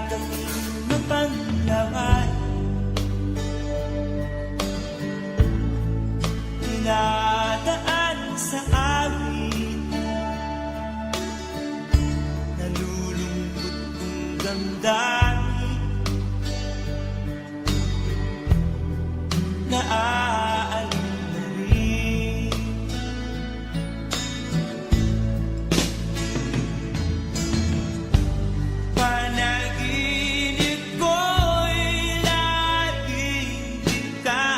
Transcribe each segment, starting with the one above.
damdamin mapanlawan, dinadaan sa amin, nalulungkot kong damdamin, naaalala na rin. Panaginip ko'y laging ka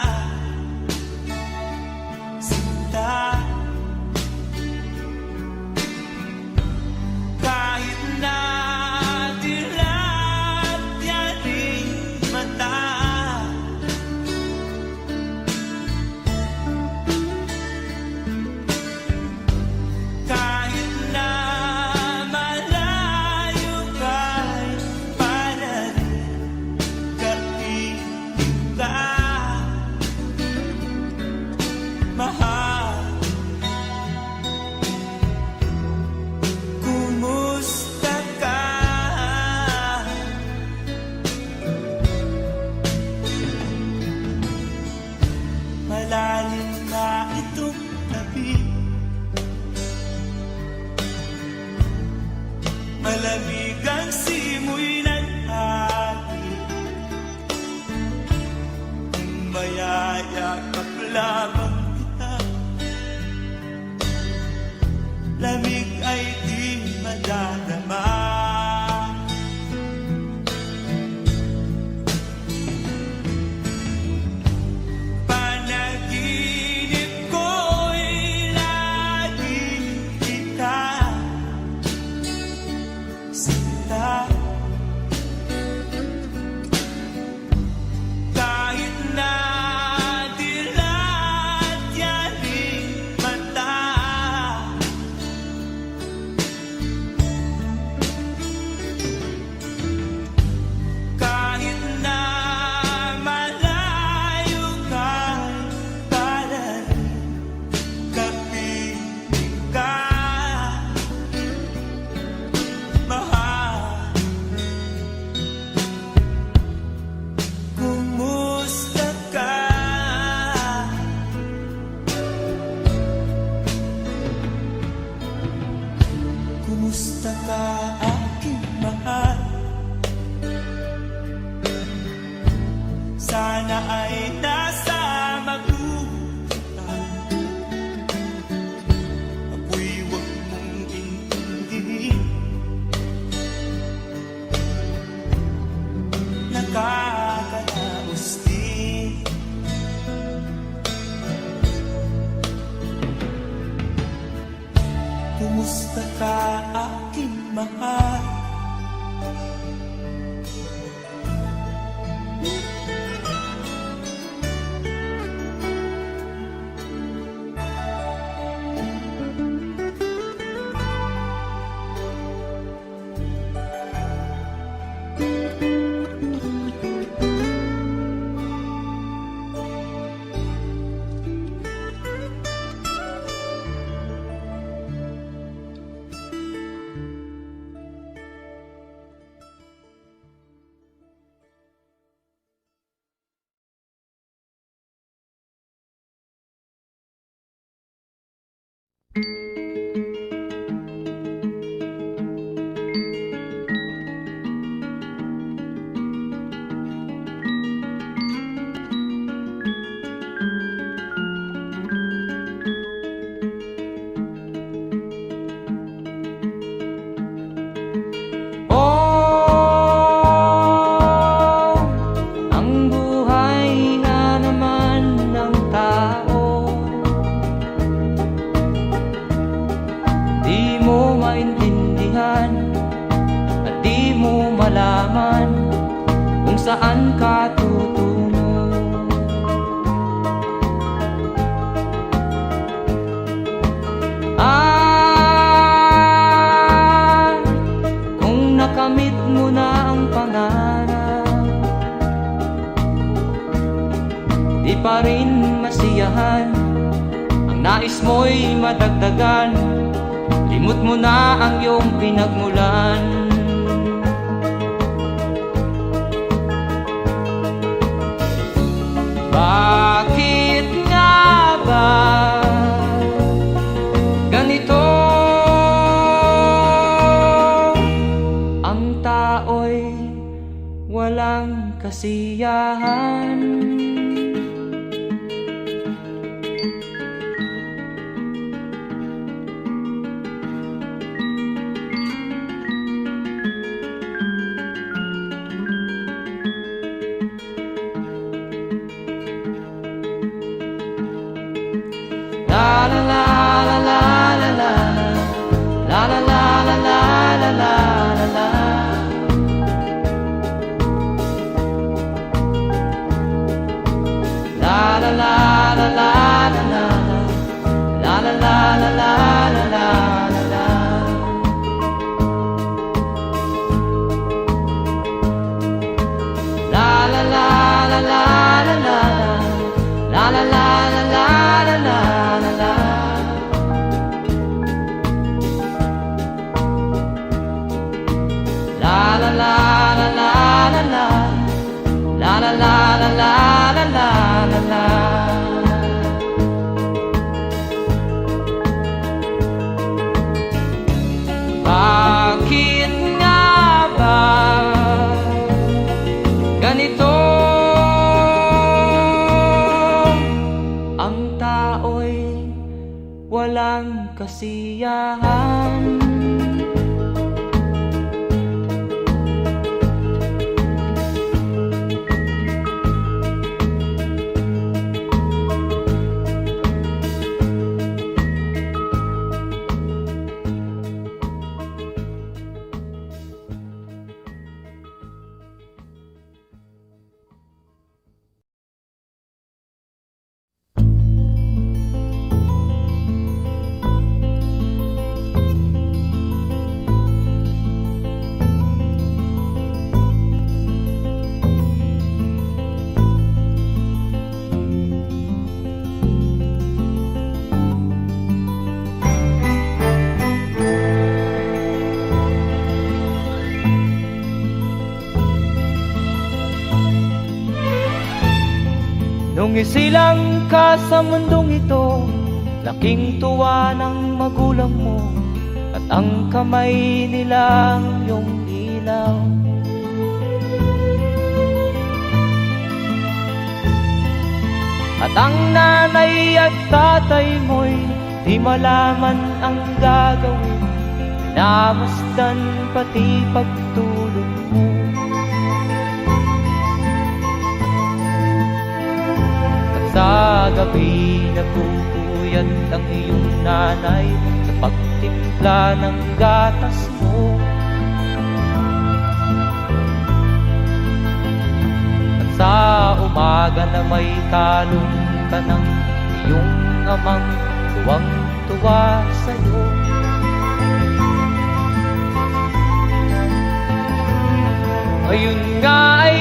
sinta, kahit na dilat yaring mata. Kahit na malayo ka'y para rin kapiling ka, mahal. Kumusta ka? Malalim na itong tabi, malamig ang simoy ng hangin, kung mayayakap lamang kita, lamig ay di madadama. Panaginip ko'y laging kita sinta, kahit na dilat yaring mata. Kahit na malayo ka'y para rin kapiling ka, mahal. Kumusta ka? Kumusta ka, aking mahal? Sana ay nasa mabuti ka, ako'y huwag mong intindihin. Nakakaraos din. Kumusta ka, aking mahal? malaman kung saan ka tutungo. Kung nakamit mo na ang pangarap, di pa rin masiyahan ang nais mo'y madagdagan. Limot mo na ang iyong pinagmulan. tao'y walang kasiyahan. La la la la la la la la la la la la la la la. La la la la la la la la la la la la la la. La la la la la la la la la la la la la la. La la la la la la la la la la la la la la. Bakit nga ba ganito? Ang tao'y walang kasiyahan. Nung isilang ka sa mundong ito, laking tuwa ng magulang mo, at ang kamay nilang iyong ilaw. At ang nanay at tatay mo'y di malaman ang gagawin, namasdan pati pagtulog mo. Sa gabi nagpupuyat ang iyong nanay sa pagtimpla ng gatas mo. At sa umaga na may kalong ka ng iyong amang tuwang-tuwa sa'yo. Ngayon nga ay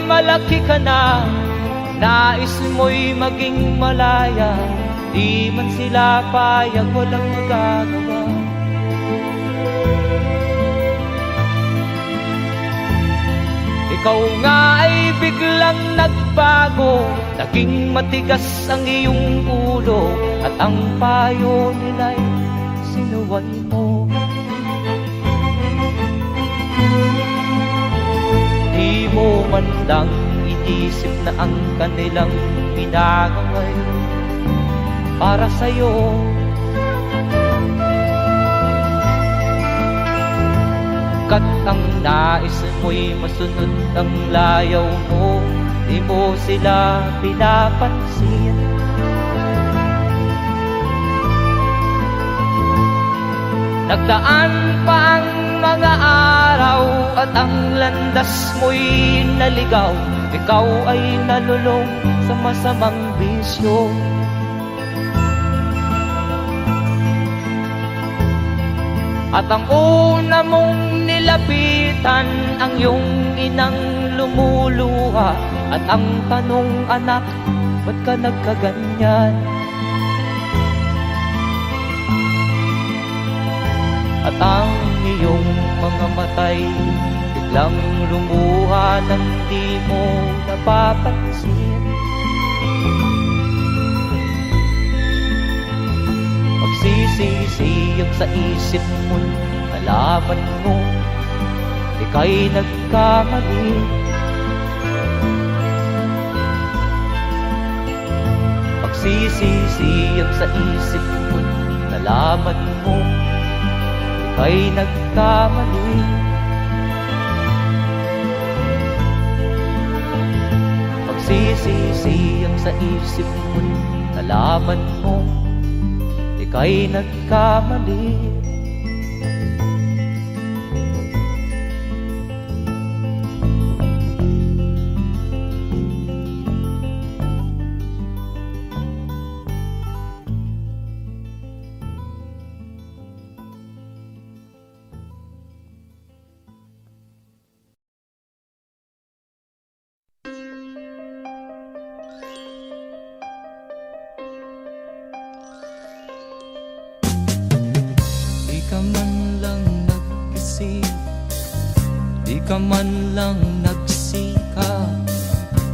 malaki ka na, nais mo'y maging malaya, di man sila payag, walang magagawa. Ikaw nga ay biglang nagbago, naging matigas ang iyong ulo, at ang payo nila'y sinuway mo. Di mo man lang isip na ang kanilang pinagaway para sa'yo. Kat ang nais mo'y masunod ang layaw mo, di mo sila pinapansin. Nagdaan pa ang mga araw at ang landas mo'y naligaw, ikaw ay nalulong sa masamang bisyo. At ang una mong nilapitan ang iyong inang lumuluha, at ang tanong, anak, ba't ka nagkaganyan? At ang iyong mga matay biglang lumuha nang di mo napapansin. Magsisisiyag sa isip mo, nalaman mo ika'y nagkamali. Pagsisisiyap sa isip ko't nalaman mo ika'y nagkamali. Pagsisisiyap sa isip ko't nalaman mo ika'y nagkamali. Di ka man lang nag-isip, di ka man lang nagsikap,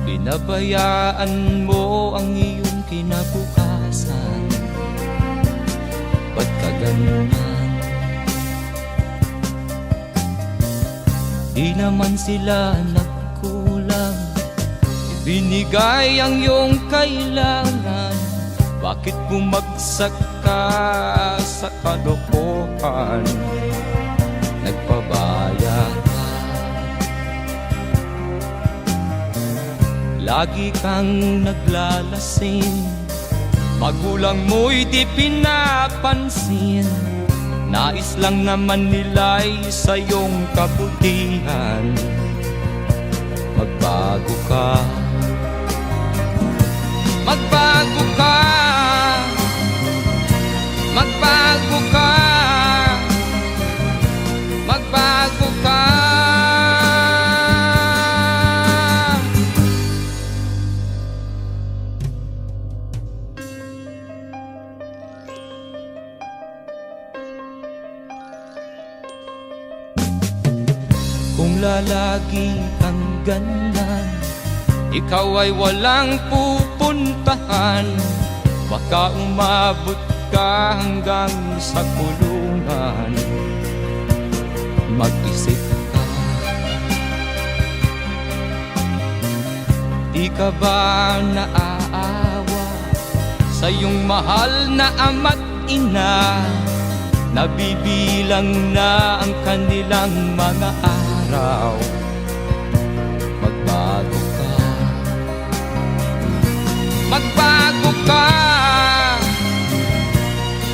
binabayaan mo ang iyong kinabukasan. Ba't ka ganyan? Di naman sila nagkulang, binigay ang iyong kailangan. Bakit bumagsak ka sa kalokohan? Nagpabaya ka, lagi kang naglalasing, magulang mo'y di pinapansin. Nais lang naman nila'y sa iyong kabutihan. Magbago ka, magbago ka, magbago ka, magbago ka. Kung lalagi kang ganyan, ikaw ay walang pupuntahan. Baka umabot ka hanggang sa kulungan. Mag-isip ka, di ka ba naaawa sa iyong mahal na ama't ina? Nabibilang na ang kanilang mga araw. Magbago ka, magbago ka,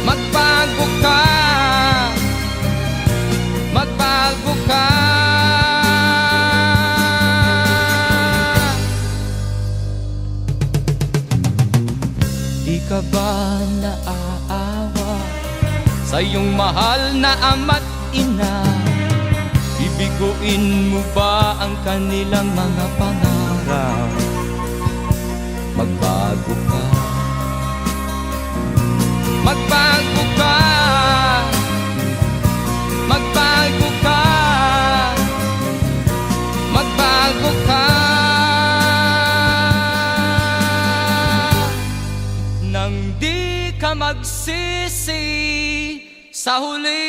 magbago ka, magbago ka. Di ka ba naaawa sa iyong mahal na ama't ina? Bibiguin mo ba ang kanilang mga pangarap? Magbago ka, magbago ka, magbago ka, magbago ka. Nang di ka magsisi sa huli.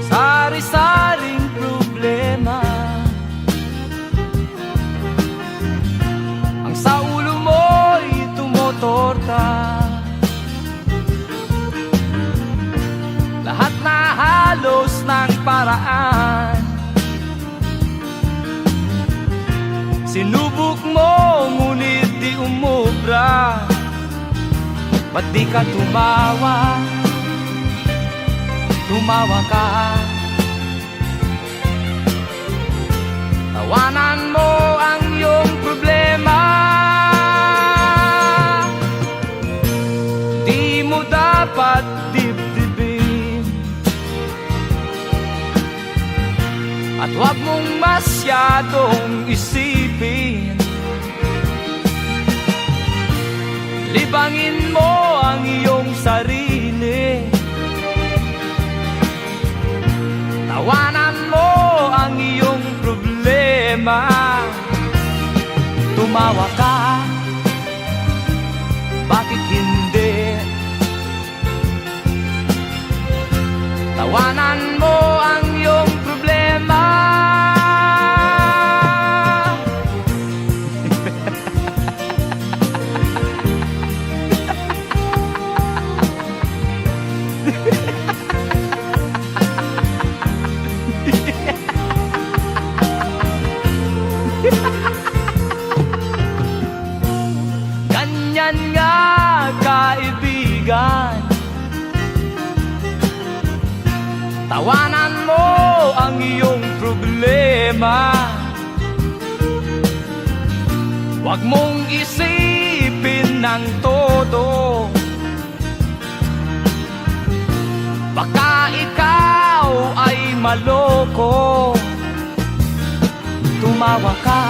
Sari-saring problema ang sa ulo mo'y tumotorta. Lahat na halos ng paraan sinubok mo, ngunit di umubra. Ba't di ka tumawa? Tumawa ka, tawanan mo ang iyong problema. Di mo dapat dibdibin, at huwag mong masyadong isipin. Libangin mo ang iyong sarili, tawanan mo ang iyong problema. Tumawa ka, bakit hindi? Tawanan mo ang iyong problema. Ganyan nga, kaibigan, tawanan mo ang iyong problema. Huwag mong isipin ng todo, baka ikaw ay maloko. Tumawa ka,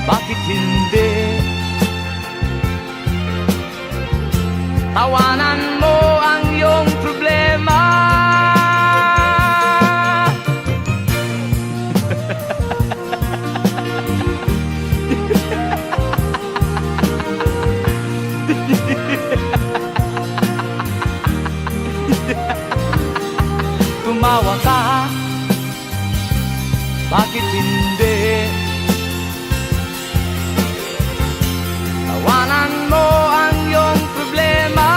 bakit hindi? Tawanan mo ang iyong problema. Tumawa ka, bakit hindi? Tawanan mo ang iyong problema.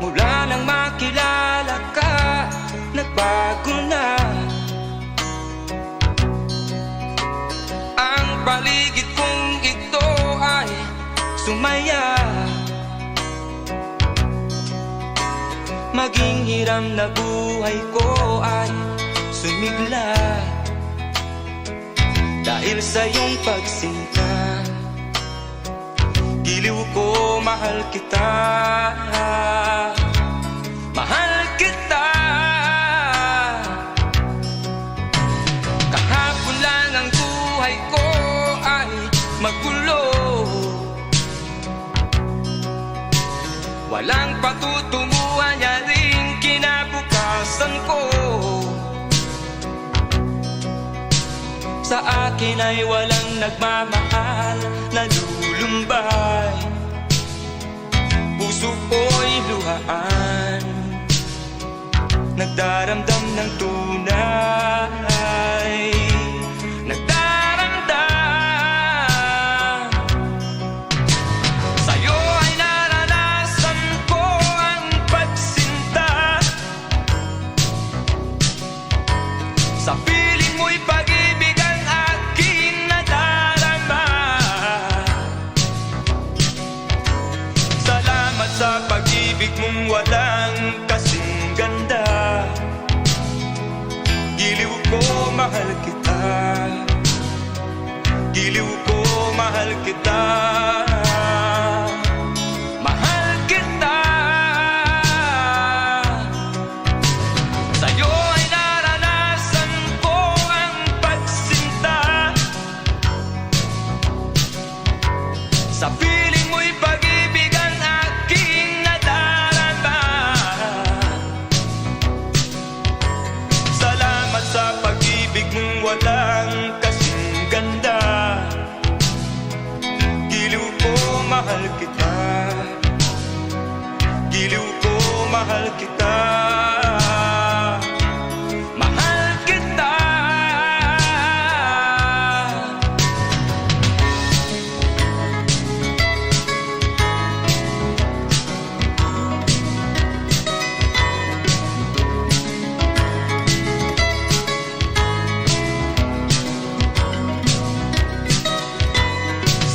Mula nang makilala ka, nagbago na ang paligid kong ito ay sumaya. Maging hiram na buhay ko ay sumigla dahil sa iyong pagsinta. Giliw ko, mahal kita, mahal kita. Kahapon lang ang buhay ko ay magulo, walang patutunguhan niya rin kinabukasan ko. Sa akin ay walang nagmamahal na lulumbay, puso ko'y luhaan, nagdaramdam ng tunay, nagdaramdam. Sa'yo ay naranasan ko ang pagsinta, sa piling mo'y pag-ibig ang aking nadarama. Salamat sa pag-ibig mong walang kasing ganda. Giliw ko, mahal kita, giliw ko, mahal kita, mahal kita. Sa'yo ay naranasan ko ang pagsinta, sa piling mo'y pag-ibig ang aking nadarama. Salamat sa pag-ibig mong walang kasing ganda. Giliw ko, mahal kita, giliw ko, mahal kita, mahal kita.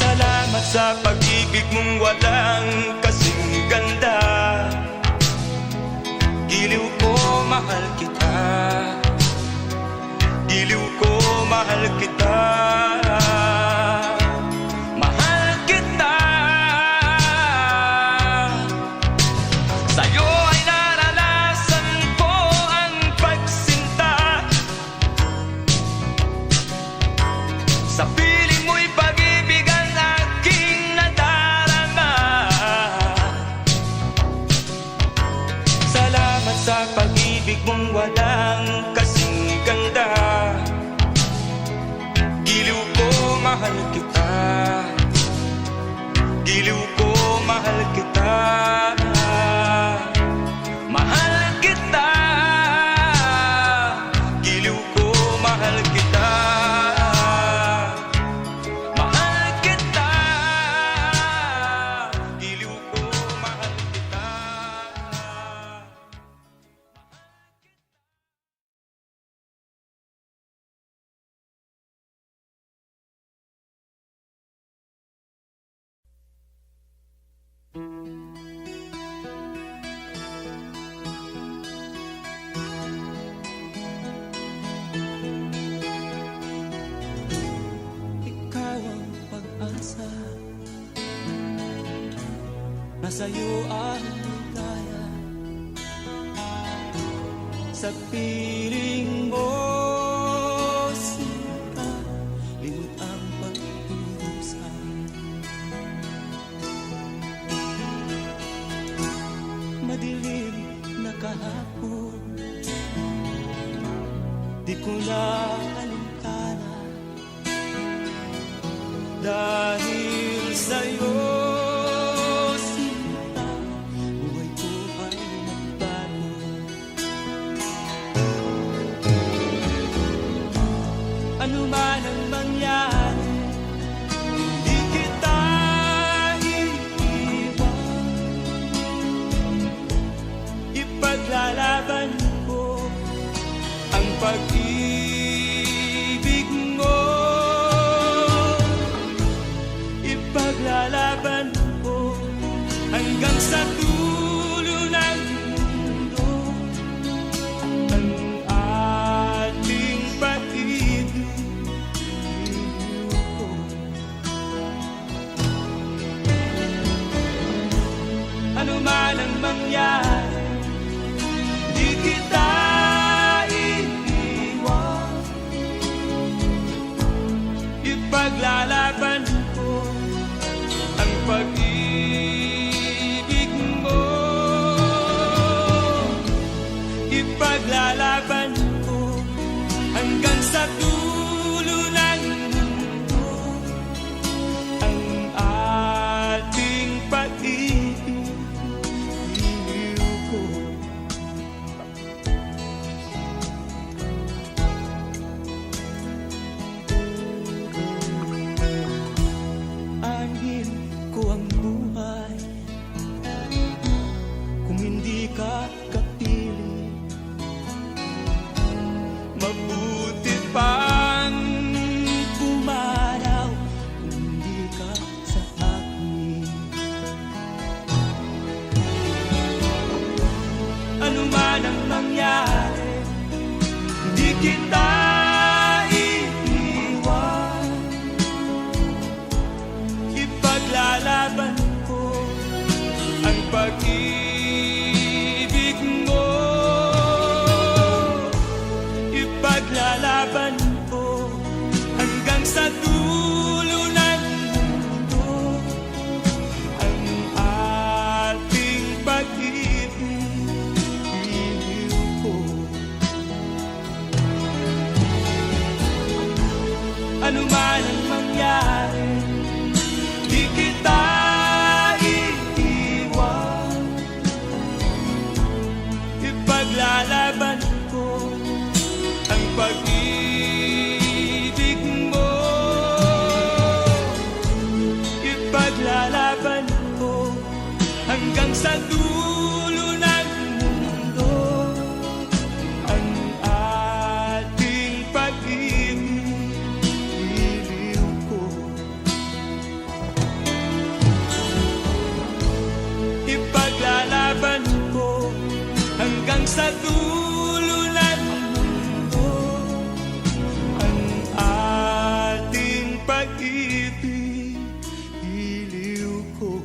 Salamat sa pag-ibig mong walang kasing ganda. Giliw ko, mahal kita. Giliw ko, mahal kita. Mahal kita. Sa'yo ay naranasan ko ang pagsinta. Sa piling mo'y pag-ibig ang aking nadarama. Salamat sa pag-ibig mong walang kasing ganda. Giliw ko, mahal kita. Giliw ko, mahal kita. Mahal kita. Giliw ko, mahal kita. Mahal kita. Giliw ko, mahal kita. Ikaw ang pag-asa, nasa'yo ang ligaya. Sa piling mo, sinta, limot ang pag-irusa. Madilim na kahapon, di ko na alintana. Dahil sa'yo, sinta, buhay ko ay nagbago. Ano man ang mangyari, di kita iiwan. Ipaglalaban ko ang pag-ibig mo. Ipaglalaban ko hanggang sa dulo ng mundo ang ating pag-ibig ko. Ano man ang mangyari, di kita iiwan. Ipaglalaban ko ang pag-ibig mo. Ipaglalaban ko hanggang sa dulo ng mundo ang ating pag-ibig ko. Anhin ko ang buhay kung hindi ka kapiling. Mabuti pang pumanaw kung hindi ka sa akin. Ano man ang mangyari, di kita iiwan. Ipaglalaban ko ang pag-ibig mo. Ipaglalaban ko hanggang sa dulo ng mundo ang ating pag-ibig ko. Ano man ang mangyari, di kita iiwan. Ipaglalaban ko ang pag-ibig mo. Ipaglalaban ko hanggang sa dulo ng mundo ang ating pag-ibig ko. sa dulo ng mundo ang ating pag-ibig, iliw ko.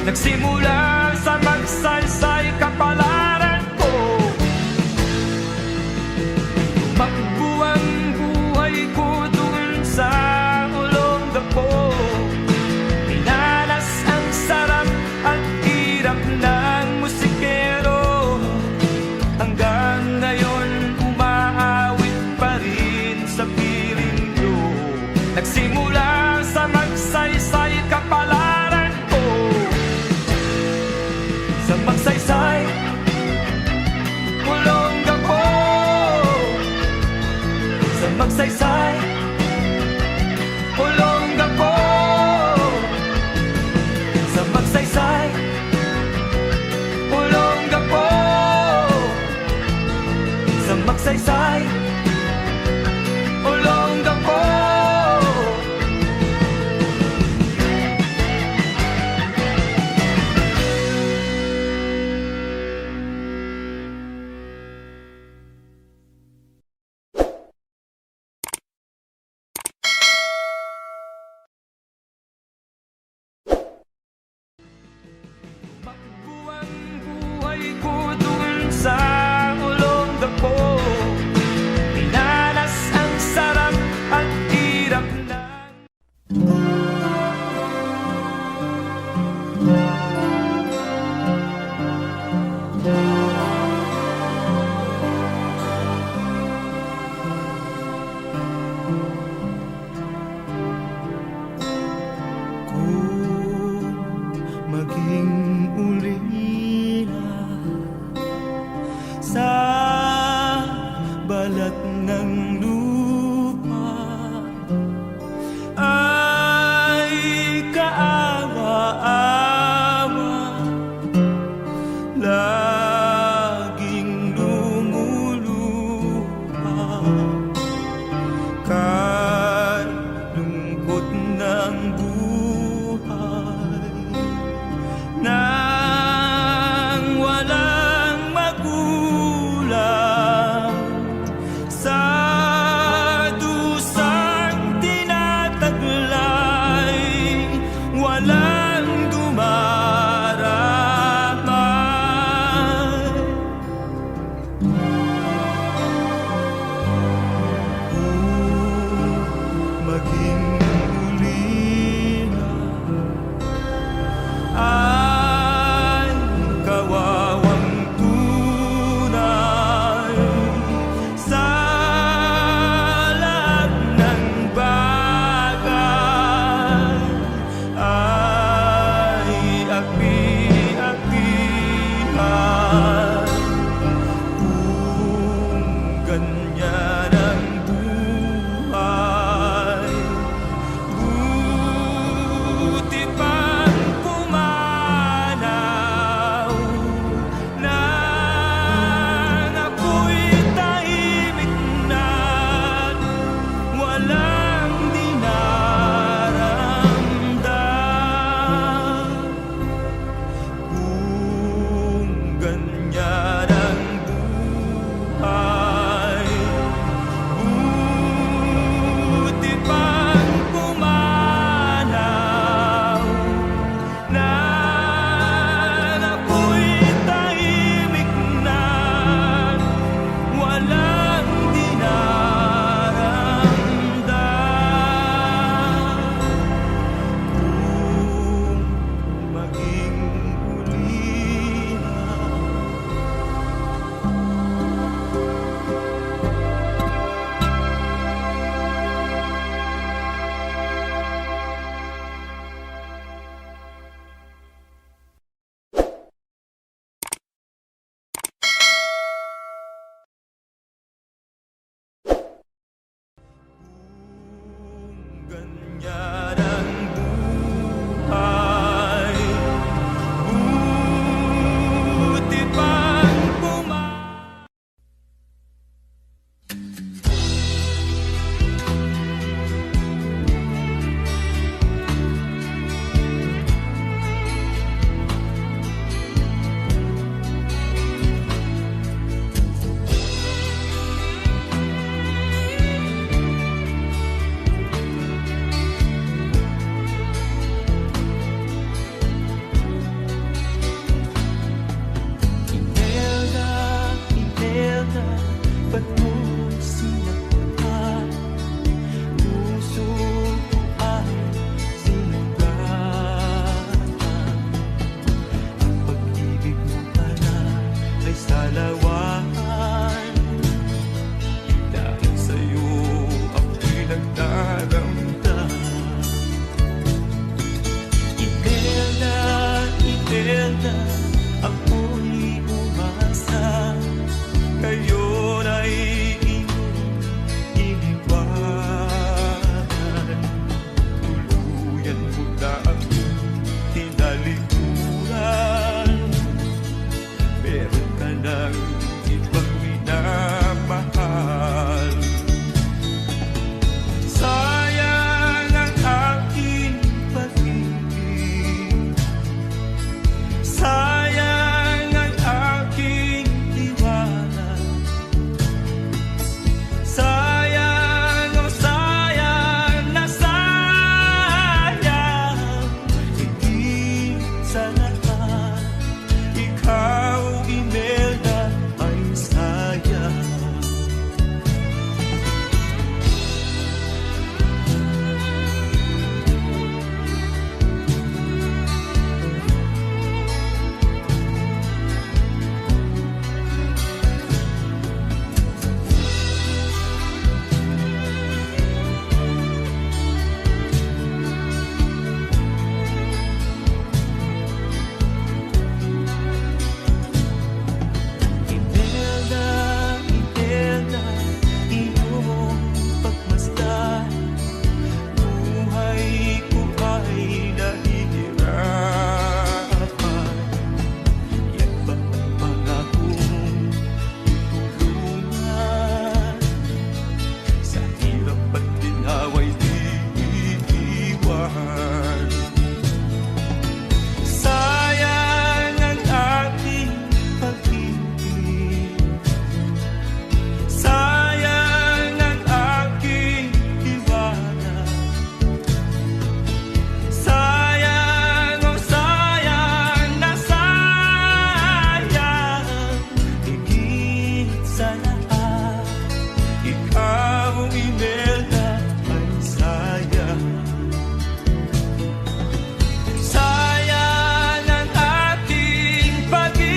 Nagsimula sa magsaysay kapalaran ko. Tumakbo ang buhay ko dun sa Olongapo. Minalas ang sarap at hirap ng musikero. Hanggang ngayon umaawit pa rin sa piling ko. Nagsimula sa magsaysay kapalaran ko. Sa magsaysay Olongapo. Sa magsaysay Olongapo. Sa magsaysay Olongapo. Sa magsaysay Olongapo. Takbo ang buhay ko dun sa Olongapo. Minalas ang sarap at hirap ng maging ulila sa balat ng lupa ay kaawa-awa, laging lumuluha kay lungkot ng buhay na Imelda, ako'y umasa, ngayon ay iyong iniwanan. Tuluyan mo na akong tinalikuran, meron ka ng ibang minamahal. Sayang ang aking pag-ibig, sayang ang aking tiwala, sayang, oh sayang na sayang, higit sa lahat, ikaw, Imelda, ay sayang. Imelda, Imelda, iyong pagmasdan, buhay ko ay nahihirapan. Yan ba ang pangakong tutulungan? Sa hirap at ginhawa'y di iiwan. Sayang ang aking pag-ibig, sayang ang aking tiwala, sayang, oh sayang na sayang, higit sa lahat, ikaw, Imelda, ay sayang. Sayang ang ating pag-ibig,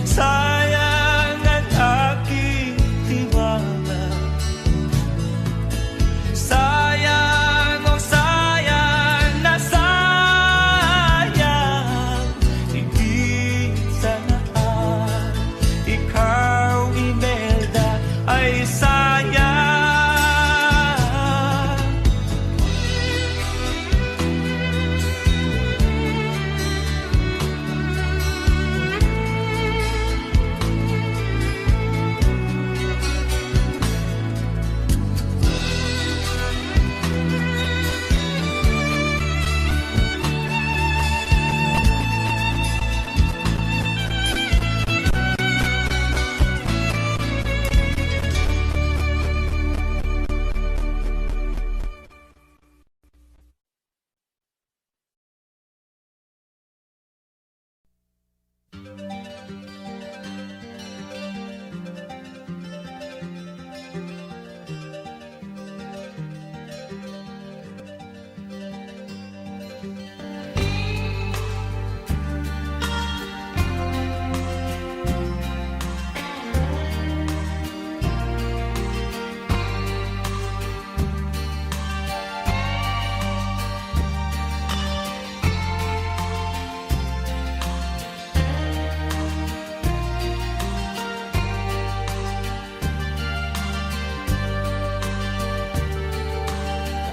sayang ang aking tiwala, sayang, oh sayang na sayang, higit sa lahat, ikaw, Imelda, ay sayang.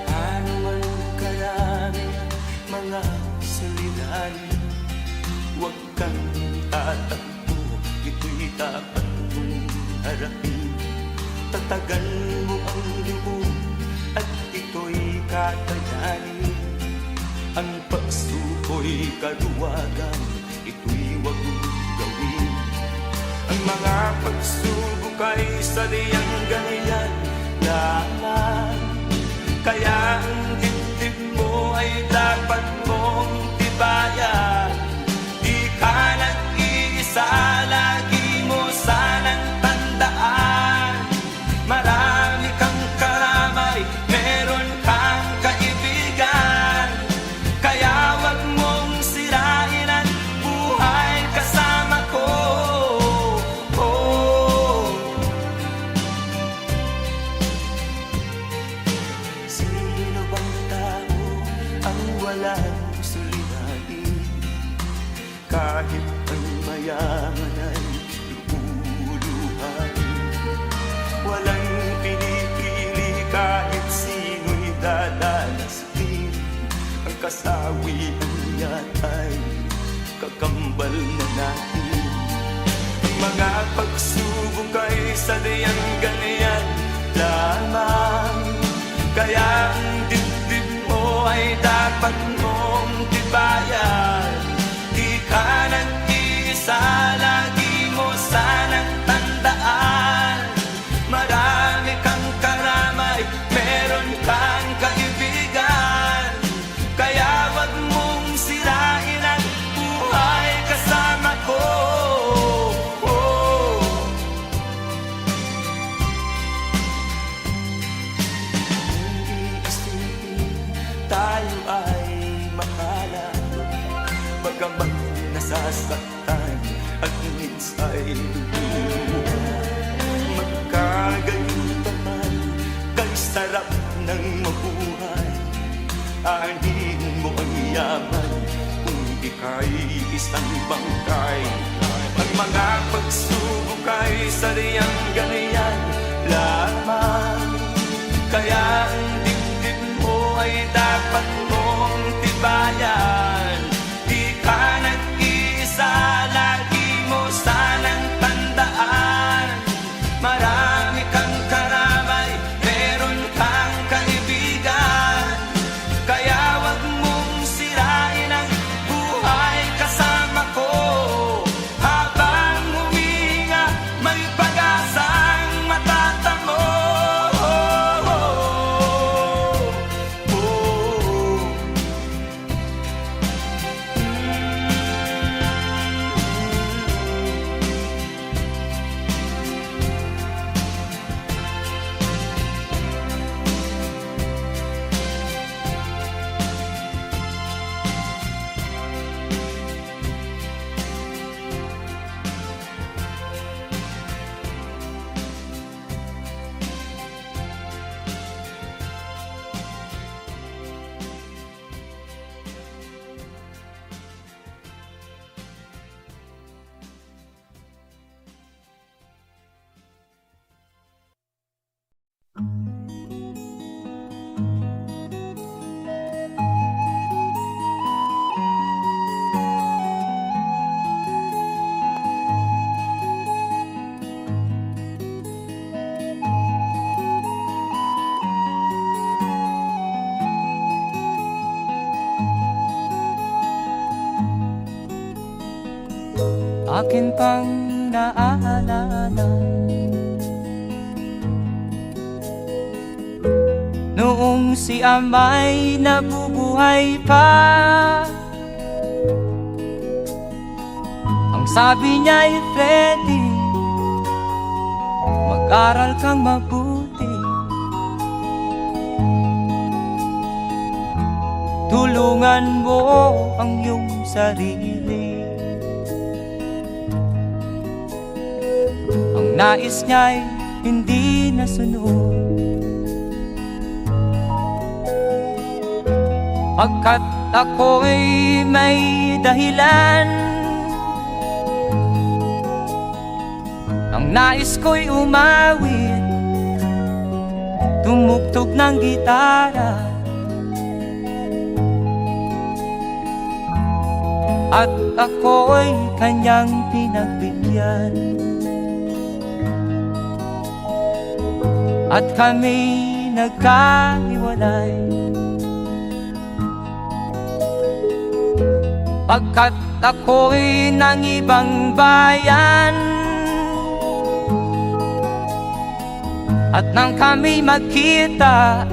Ano man karami mga suliranin, huwag kang tatakbo, ito'y dapat mong harapin. Tatagan mo ang loob at ito'y kakayanin. Ang pagsuko'y kaluwagan, ito'y huwag mong gawin. Ang mga pagsubok ay sadyang ganyan lamang, kaya ang dibdib mo ay dapat mong tibayan. Di ka nag-iisa, lagi mo sanang tandaan. Marami kang karamay, meron kang kaibigan, kaya wag mong sirain ang buhay kasama ko. Sino bang tao ang walang kahit ang mayaman ay lumuluhay. Walang pinipili kahit sino'y dadanas din. Ang kasawian niya'y kakambal na natin. Mga pagsubok ay sadyang ganyan lamang. Kaya ang dibdib mo ay dapat mong tibayan. Di ka nag-iisa, lagi mo sanang tandaan. Marami kang karamay, meron kang kaibigan. Kaya wag mong sirain ang buhay kasama ko. Tayo ay mahalan, bagamat nasasaktan at minsa'y luluhan. Magkagayon pa man, kay sarap ng mabuhay. Anin mo ang yaman kung ika'y isang bangkay. Ang mga pagsubok ay sadyang ganyan lamang. Kaya ang dibdib mo ay dapat mong tibayan. Di ka nag-iisa, lagi mo sanang tandaan. Marami kang karamay, meron kang kaibigan. Kaya wag mong sirain ang buhay kasama ko. Habang huminga, may pag-asang matatamo. Akin pang naaalala noong si ama'y nabubuhay pa. Ang sabi niya'y Freddy, mag-aral kang mabuti, tulungan mo ang iyong sarili. Ang nais niya'y hindi nasunod, pagkat ako'y may dahilan. Ang nais ko'y umawit, tumugtog ng gitara, at ako'y kanyang pinagbigyan. At kami nagkahiwalay, pagkat ako'y ng ibang bayan. At nang kami magkita,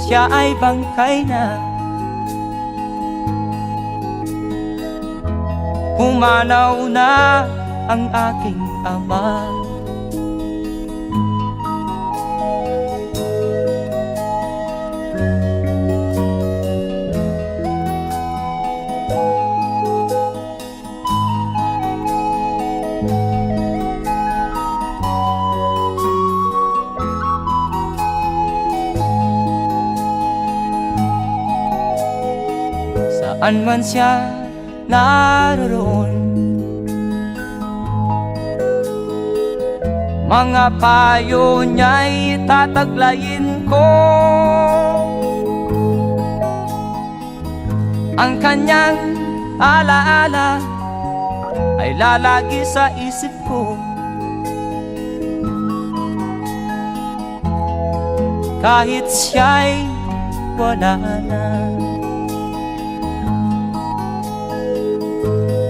siya ay bangkay na. Pumanaw na ang aking ama. Saan man siya naroon. Mga payo niya'y tataglayin ko, ang kanyang alaala ay lalagi sa isip ko. Kahit siya'y wala na,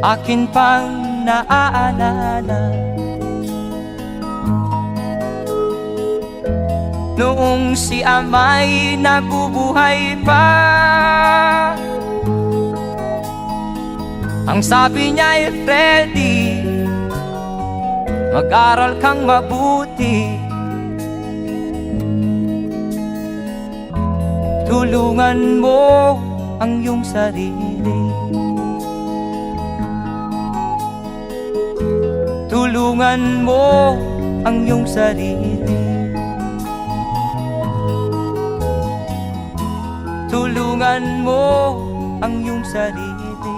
akin pang naaalala noong si ama'y nabubuhay pa. Ang sabi niya'y Freddy, mag-aral kang mabuti, tulungan mo ang iyong sarili, tulungan mo ang iyong sarili, tulungan mo ang iyong sarili,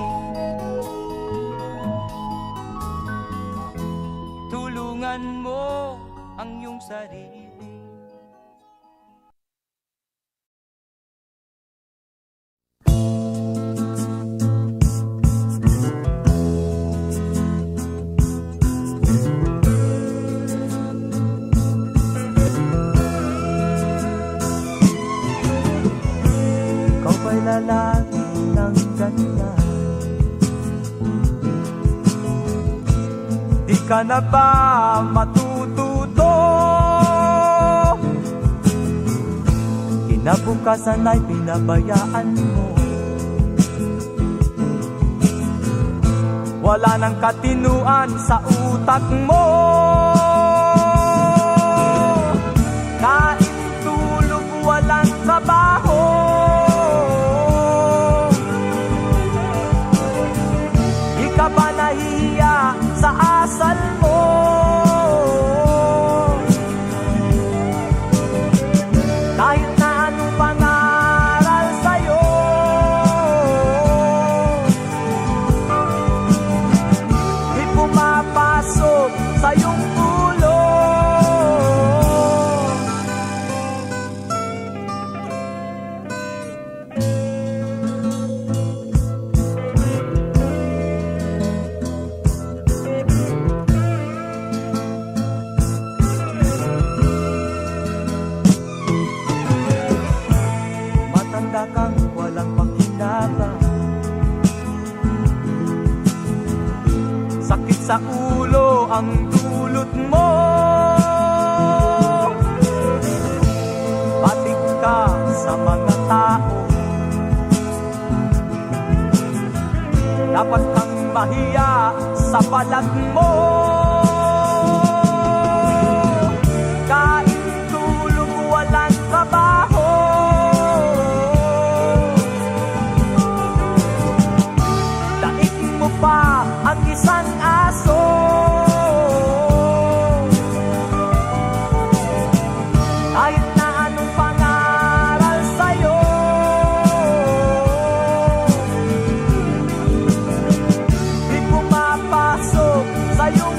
tulungan mo ang iyong sarili. Lalaki ng ganyan, di ka na ba matututo? Kinabukasan ay pinabayaan mo, wala nang katinuan sa utak mo. Kain, tulog, walang trabaho, ka ba nahihiya sa asal mo? Kahit na anong pangaral sa'yo, di pumapasok sa iyong ulo. Kang walang pakinabang, sakit sa ulo ang dulot mo, batik ka sa mga tao, dapat kang mahiya sa balat mo. Kain, tulog, walang trabaho, pa ang isang aso. Kahit na anong pangaral sa'yo, di pumapasok sa iyong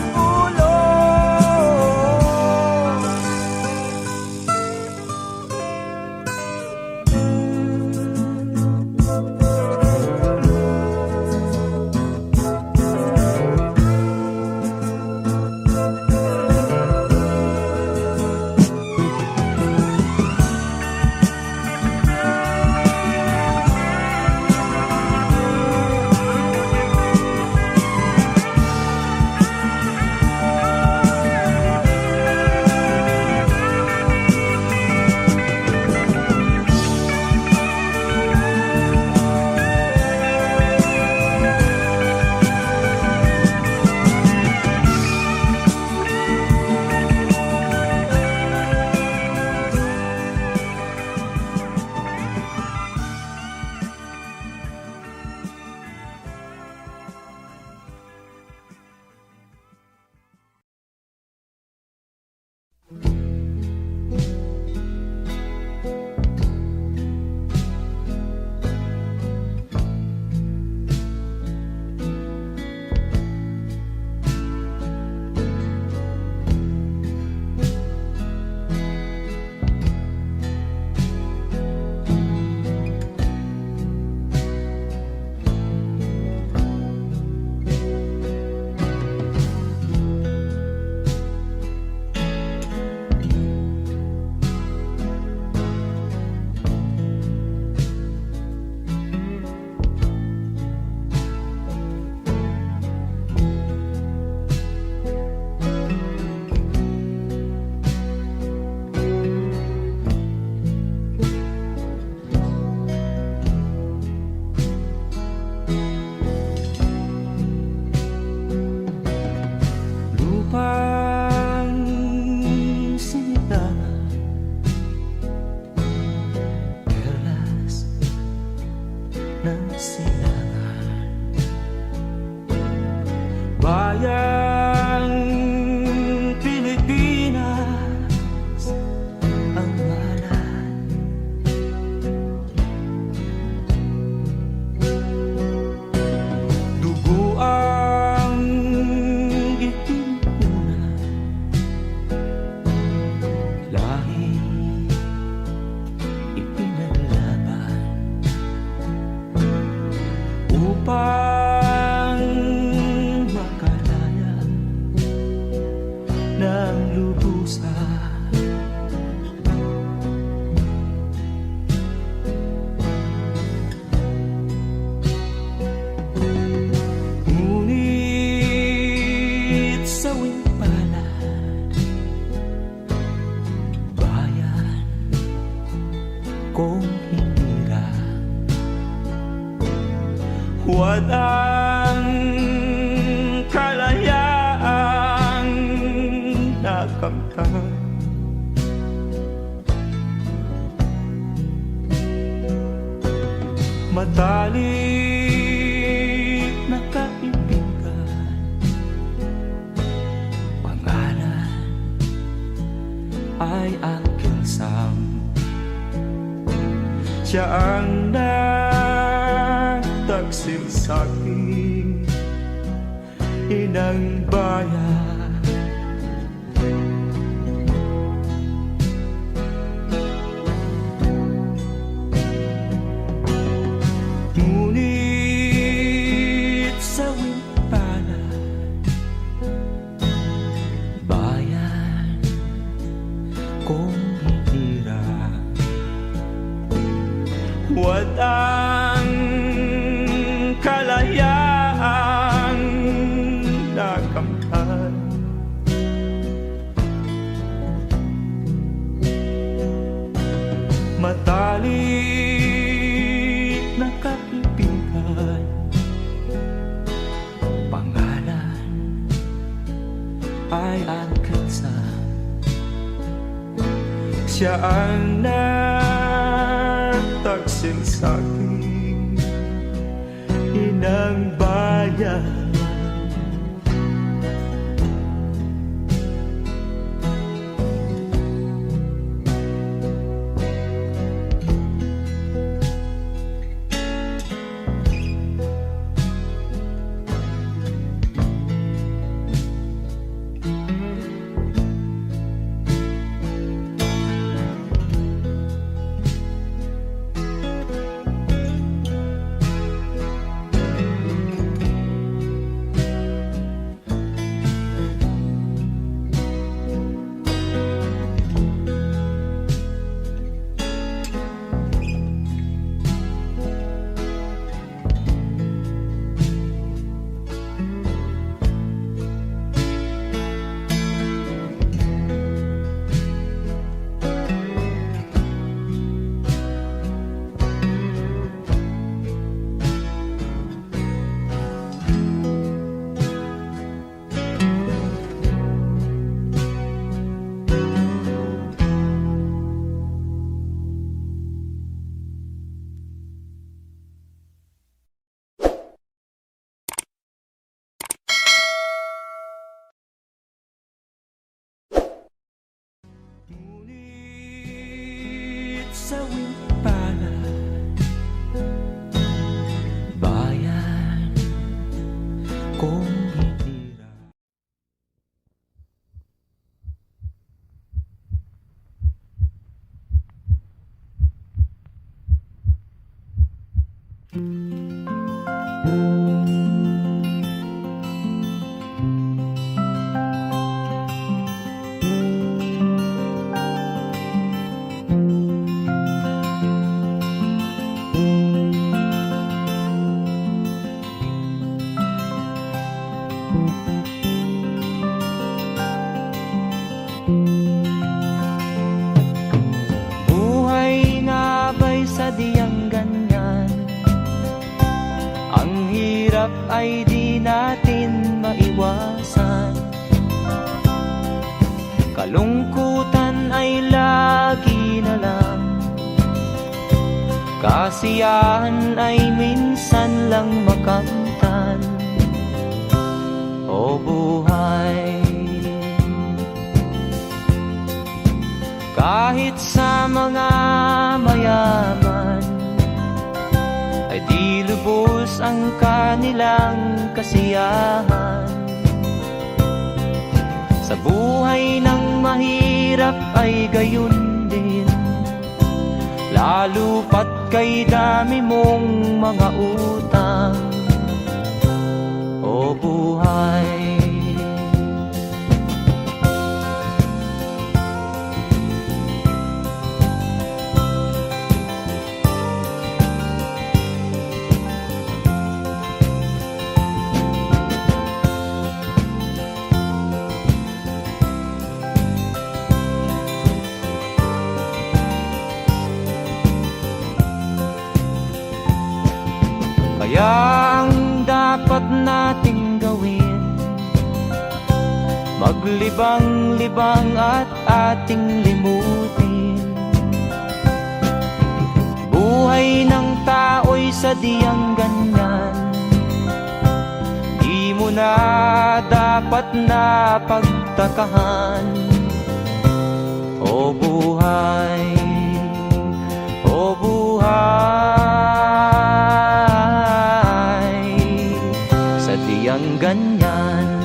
Lupang sinilangan, perlas ng silangan, bayang Pilipinas ang ngalan. Dugo ang itinunan, lahi ipinaglaban, upang makalaya ng lubusan. Ngunit sa palad, bayan kong hinirang, walang kalayaang nakamtan. Matalik na kaibigan, pangalan ay ang kinsang. Siya ang nagtaksil sa'king inang bayan. Ngunit sa palad, bayan kong hinirang, walang kalayaang nakamtan. Matalik na kaibigan, pangalan ay ang kinsang. Siya ang nagtaksil sa'king inang bayan. Ang hirap ay di natin maiwasan, kalungkutan ay lagi na lang, kasiyahan ay minsan lang makamtan. O buhay, kahit sa mga mayaman ay di lubos ang kanilang kasiyahan. Sa buhay ng mahirap ay gayon din, lalo pat kay dami mong mga utang. O buhay, kaya ang dapat nating gawin, maglibang-libang at ating limutin. Buhay ng tao'y sadyang ganyan, di mo na dapat na pagtakahan. O buhay, o buhay, sadyang ganyan.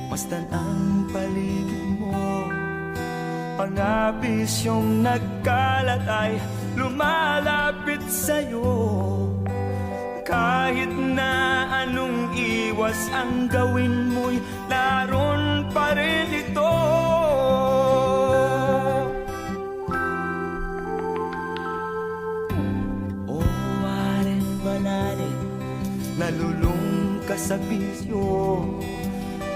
Masdan ang paligid mo, pangabis yung nagkalat ay lumalapit sa'yo. Kahit na anong iwas ang gawin mo'y naroon pa rin ito. O Warren Banane, nalulung ka sa bisyo.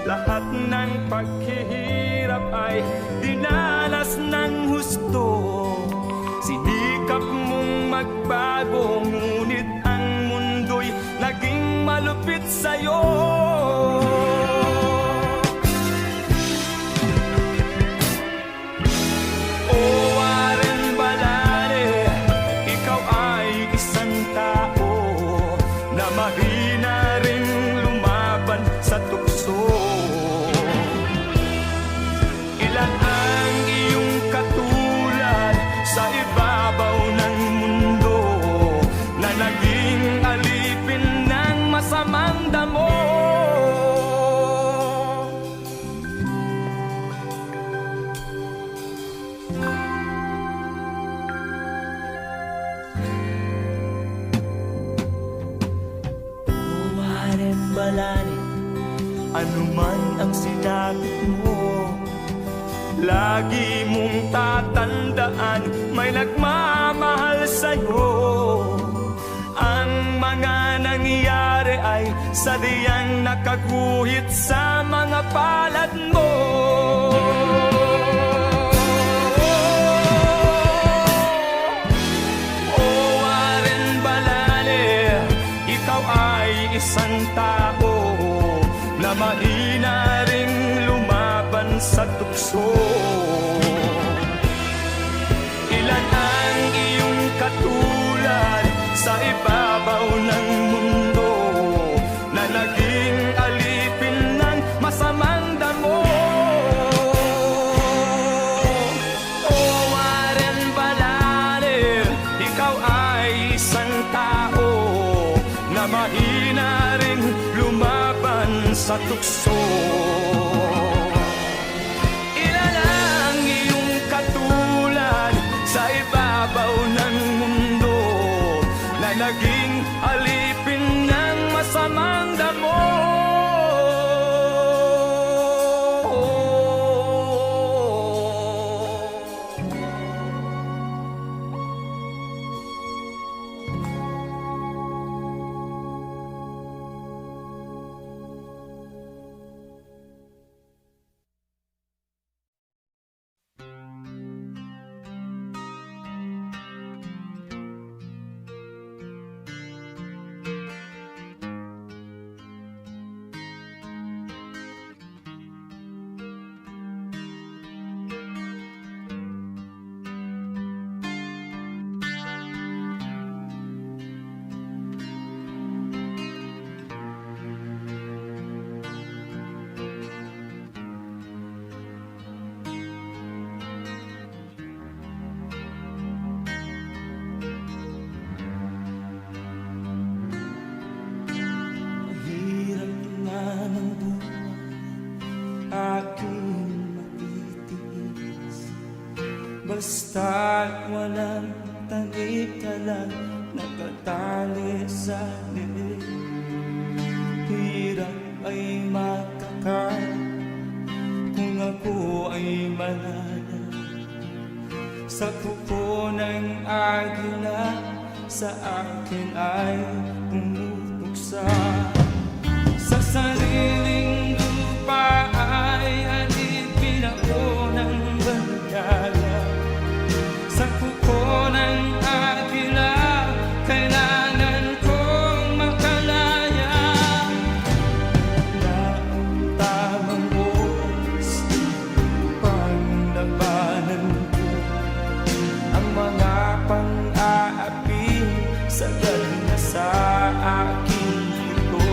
Lahat ng paghihirap ay dinanas ng husto. Sinikap mong magbago, ngunit ang mundo'y naging malupit sa'yo. O Warren Balane, ikaw ay isang tao na mahina ring lumaban sa tukso. Ilan ang iyong katulad sa ibabaw ng mundo na naging alipin ng masamang damo. Warren Balane, ano man ang sinapit mo, lagi mong tatandaan may nagmamahal sa'yo. Ang mga nangyari ay sadyang nakaguhit sa mga palad mo. O Warren Balane, ikaw ay isang tao na mahina ring lumaban sa tukso. Ilan ang iyong katulad sa ibabaw ng mundo mahina ring lumaban sa tukso. Ilalang iyong katulad sa ibabaw ng mundo na naging alipin ng masamang damo. Hirap na ng buhay aking matitiis, basta't walang tanik ka lang nakatali sa liig. Hirap ay makakain kung ako ay malaya sa kuko ng agila, sa akin ay pumutuksa. Sa sariling lupa ay alipin ako ng bandala, sa kuko ng agila kailangan kong makalaya. Na ang tamang oras upang labanan ko ang mga pang-aapi sagad na sa aking ito.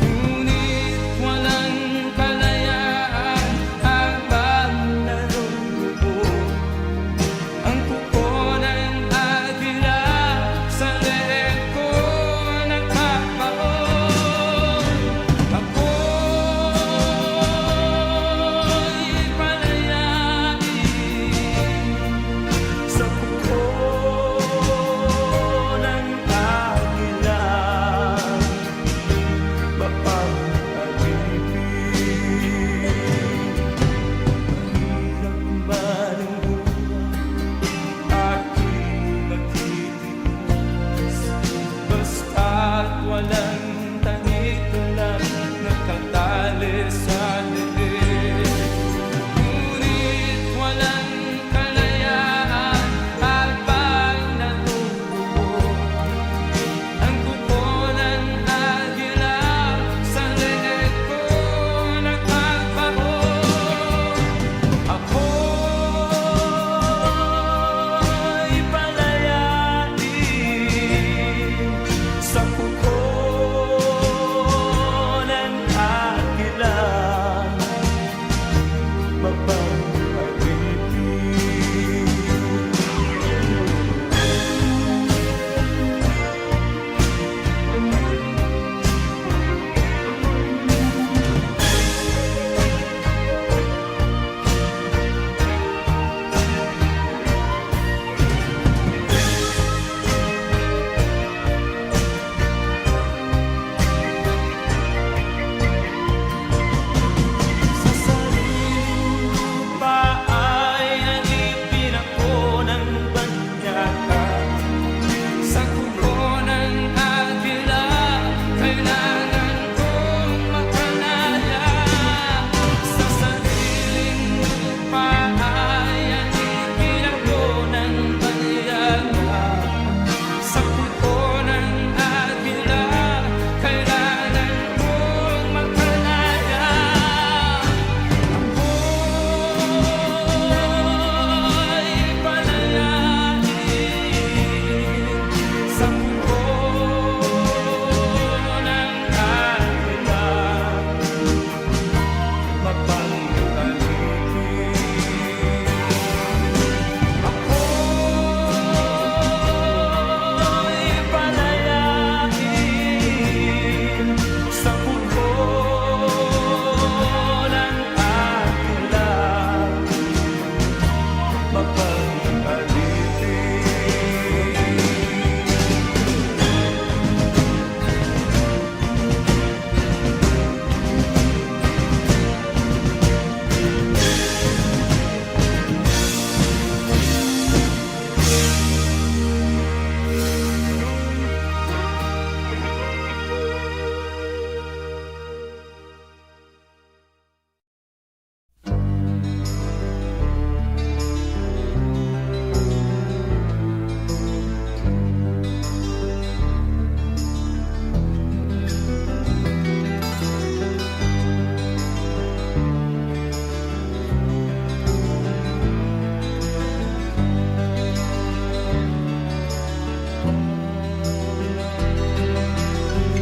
Ngunit walang kalayaan habang naroon ang kuko ng agila sa leeg ko nakabaon. Ako'y palayain sa kuko ng agila.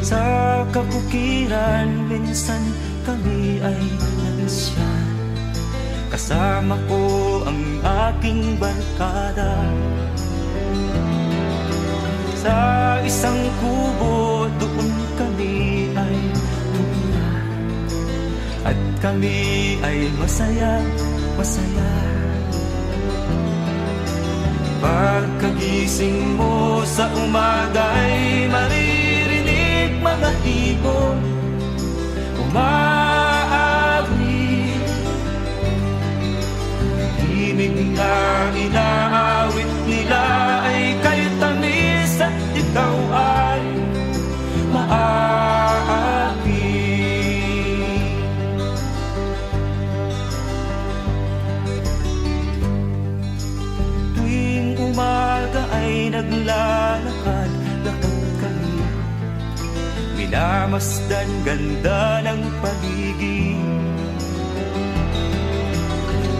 Sa kabukiran, minsan kami ay nansyan. Kasama ko ang aking barkada. Sa isang kubo, doon kami ay tumira. At kami ay masaya, masaya. Pagkagising mo sa umaga'y maririnig mga ibon umaawit. Himig na inaawit nila ay kay tamis at ikaw ay maaamin. Tuwing umaga ay naglalakad-lakad kami, minamasdan ganda ng paligid.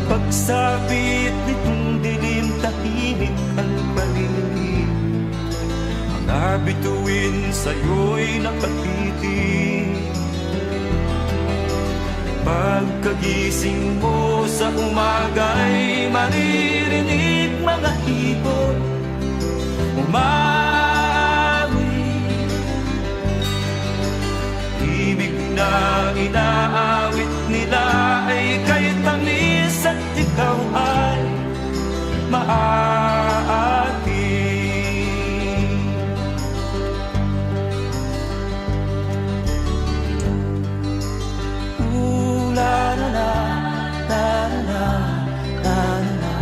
Pagsapit nitong dilim, tahimik ang paligid. Mga bituin sa'yo'y nakatitig. Pagkagising mo sa umaga'y maririnig mga ibon umawit. Ibig na inaawit nila ay kay tamis at ikaw ay maaating. La la la, la la la la.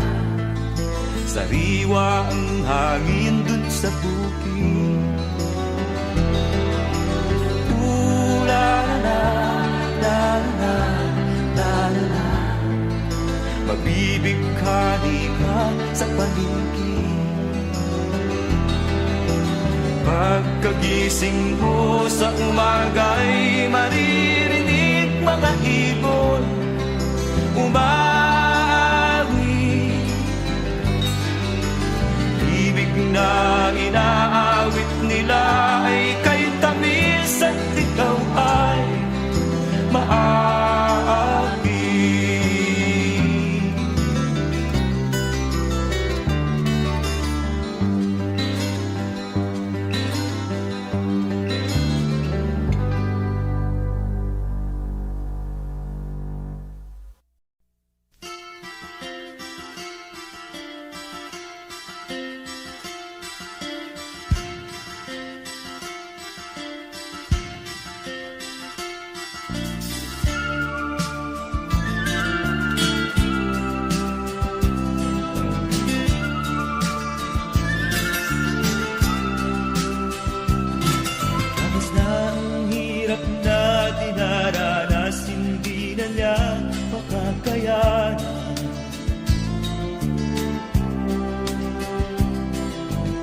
Sariwa ang hangin dun sa bukid. La la la, la la la la. Mabibighani ka sa paligid. Pagkagising mo sa umaga'y maririnig mga ibon umawit. Ibig na inaawit nila ay kay tamis at ikaw ay maaamin.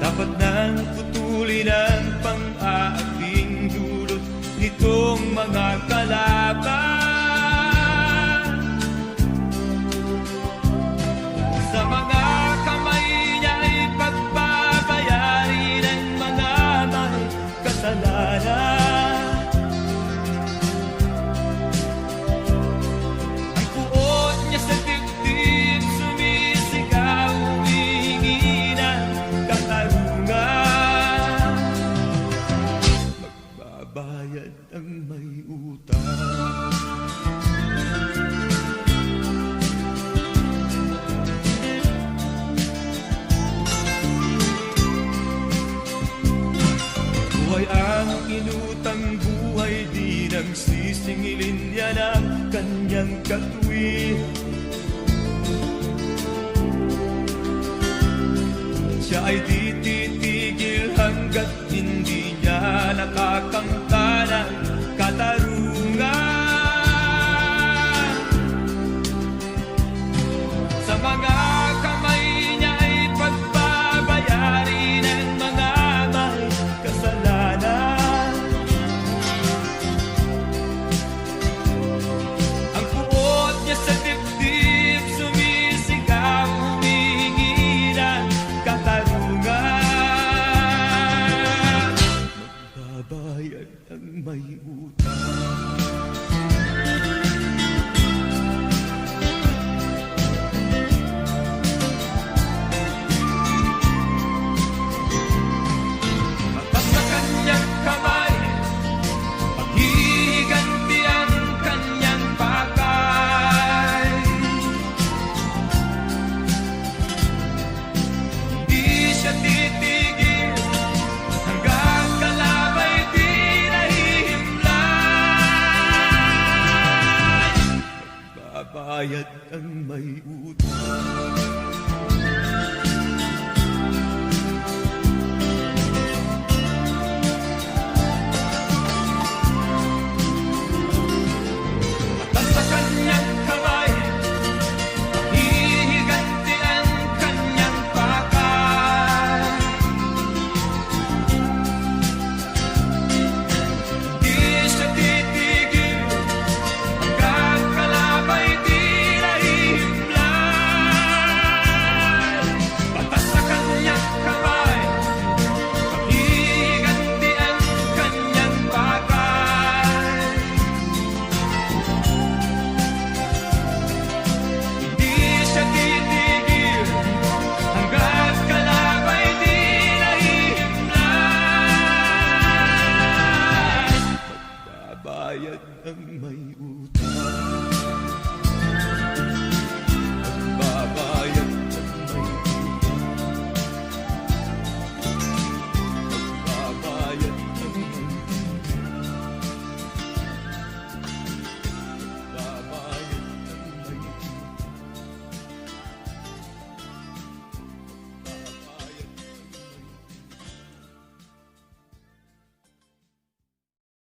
Dapat nang putulin ang pang-aabing dulot nitong mga kalaban. Sa mga kamay niya ay pagbabayari ng mga may kasalanan. Ang puot niya sa dibdib sumisigaw, humingi ng katarungan. Magbabayad ang may utang. Buhay ang inutang buhay, di nang sisingilin yan ang kanyang katuwiran. Siya ay di titigil hanggat hindi niya nakakangka ng katarungan. Sa mga kamay niya ay pagbabayari ng mga may kasalanan. Ang puot niya sa dibdib sumisigaw, humingi ng katarungan. Magbabayad Magbabayad ang may utang. Batas sa kanyang kamay, paghihiganti ang kanyang pakay. Hindi siya titigil hanggang kalabay di nahihimlay. Magbabayad ang may utang. Batas sa kanyang kamay, paghihiganti ang kanyang pakay. Di siya titigil hanggang kalabay di nahihimlay. Batas sa kanyang kamay, paghihiganti ang kanyang pakay. Hindi siya titigil hanggat kalabay di nahihimlay. Magbabayad ang may utang.